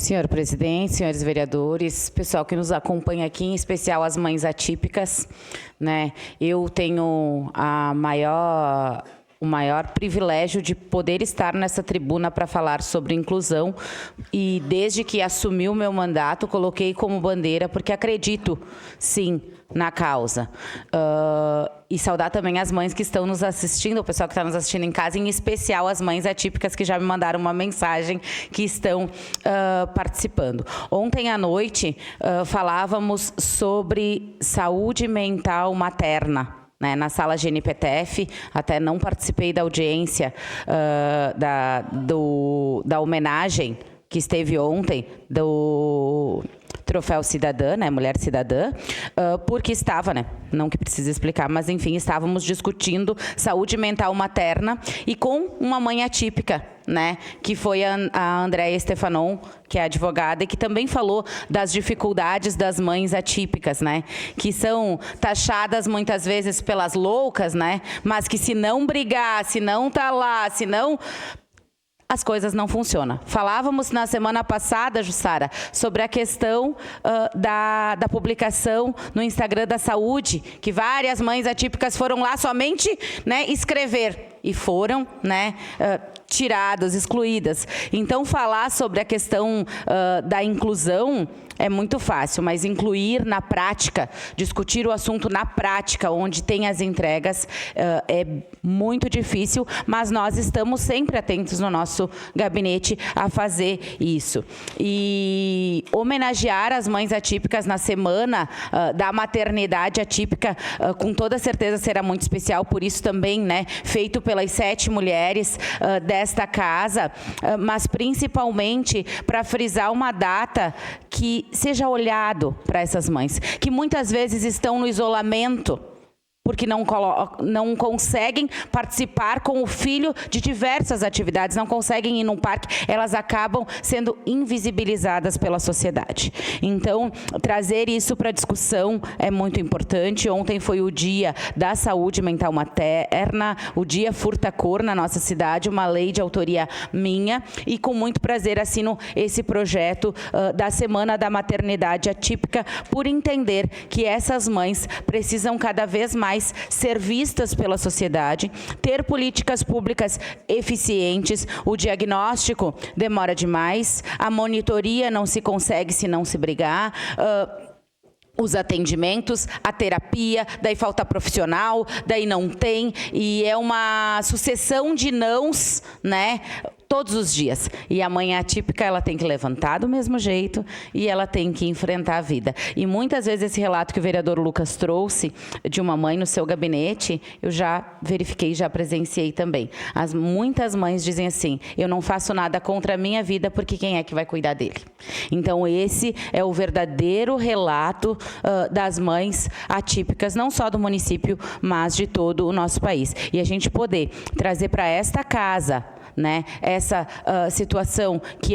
Senhor presidente, senhores vereadores, pessoal que nos acompanha aqui, em especial as mães atípicas, né? Eu tenho o maior privilégio de poder estar nessa tribuna para falar sobre inclusão e desde que assumi o meu mandato, coloquei como bandeira, porque acredito, sim, na causa. E saudar também as mães que estão nos assistindo, o pessoal que está nos assistindo em casa, em especial as mães atípicas que já me mandaram uma mensagem que estão participando. Ontem à noite falávamos sobre saúde mental materna, né, na sala GNPTF, até não participei da audiência da homenagem que esteve ontem do Troféu Cidadã, né, Mulher Cidadã, porque estava, né, não que precise explicar, mas enfim, estávamos discutindo saúde mental materna e com uma mãe atípica, né, que foi a Andréia Stefanon, que é advogada e que também falou das dificuldades das mães atípicas, né, que são taxadas muitas vezes pelas loucas, né, mas que se não brigar, se não tá lá, se não... as coisas não funcionam. Falávamos na semana passada, Jussara, sobre a questão da publicação no Instagram da Saúde, que várias mães atípicas foram lá somente, né, escrever e foram, né, tiradas, excluídas. Então, falar sobre a questão da inclusão é muito fácil, mas incluir na prática, discutir o assunto na prática, onde tem as entregas, é muito difícil, mas nós estamos sempre atentos no nosso gabinete a fazer isso. E homenagear as mães atípicas na semana da maternidade atípica, com toda certeza será muito especial, por isso também, né, feito pelas 7 mulheres desta casa, mas principalmente para frisar uma data que seja olhado para essas mães, que muitas vezes estão no isolamento, porque não conseguem participar com o filho de diversas atividades, não conseguem ir num parque, elas acabam sendo invisibilizadas pela sociedade. Então, trazer isso para discussão é muito importante. Ontem foi o Dia da Saúde Mental Materna, o Dia Furta-Cor na nossa cidade, uma lei de autoria minha, e com muito prazer assino esse projeto da Semana da Maternidade Atípica, por entender que essas mães precisam cada vez mais ser vistas pela sociedade, ter políticas públicas eficientes, o diagnóstico demora demais, a monitoria não se consegue se não se brigar, os atendimentos, a terapia, daí falta profissional, daí não tem, e é uma sucessão de nãos, né, todos os dias. E a mãe atípica, ela tem que levantar do mesmo jeito e ela tem que enfrentar a vida. E muitas vezes esse relato que o vereador Lucas trouxe de uma mãe no seu gabinete, eu já verifiquei, já presenciei também. Muitas mães dizem assim, eu não faço nada contra a minha vida porque quem é que vai cuidar dele? Então esse é o verdadeiro relato das mães atípicas, não só do município, mas de todo o nosso país. E a gente poder trazer para esta casa, né, essa situação que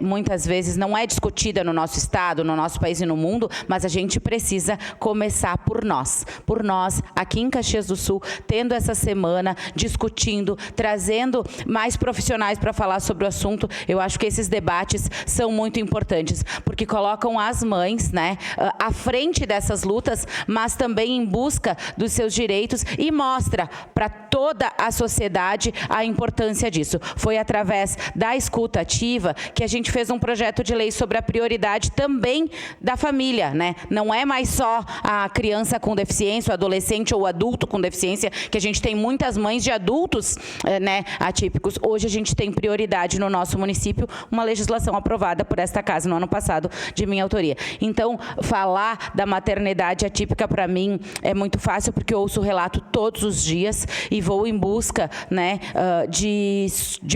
muitas vezes não é discutida no nosso estado, no nosso país e no mundo, mas a gente precisa começar por nós aqui em Caxias do Sul, tendo essa semana, discutindo, trazendo mais profissionais para falar sobre o assunto. Eu acho que esses debates são muito importantes, porque colocam as mães, né, à frente dessas lutas, mas também em busca dos seus direitos, e mostra para toda a sociedade a importância disso. Foi através da escuta ativa que a gente fez um projeto de lei sobre a prioridade também da família, né? Não é mais só a criança com deficiência, o adolescente ou o adulto com deficiência, que a gente tem muitas mães de adultos, né, atípicos. Hoje a gente tem prioridade no nosso município, uma legislação aprovada por esta casa no ano passado, de minha autoria. Então, falar da maternidade atípica para mim é muito fácil, porque eu ouço o relato todos os dias e vou em busca, né, de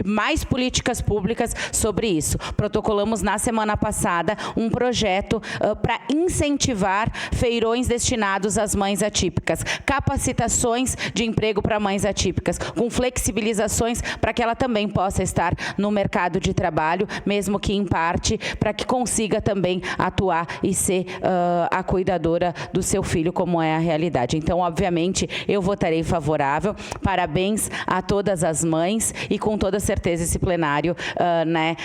mais políticas públicas sobre isso. Protocolamos na semana passada um projeto para incentivar feirões destinados às mães atípicas, capacitações de emprego para mães atípicas, com flexibilizações para que ela também possa estar no mercado de trabalho, mesmo que em parte, para que consiga também atuar e ser a cuidadora do seu filho, como é a realidade. Então, obviamente, eu votarei favorável. Parabéns a todas as mães e e com toda certeza esse plenário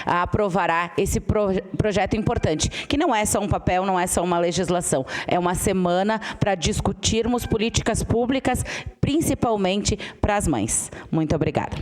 aprovará esse projeto importante, que não é só um papel, não é só uma legislação, é uma semana para discutirmos políticas públicas, principalmente para as mães. Muito obrigada.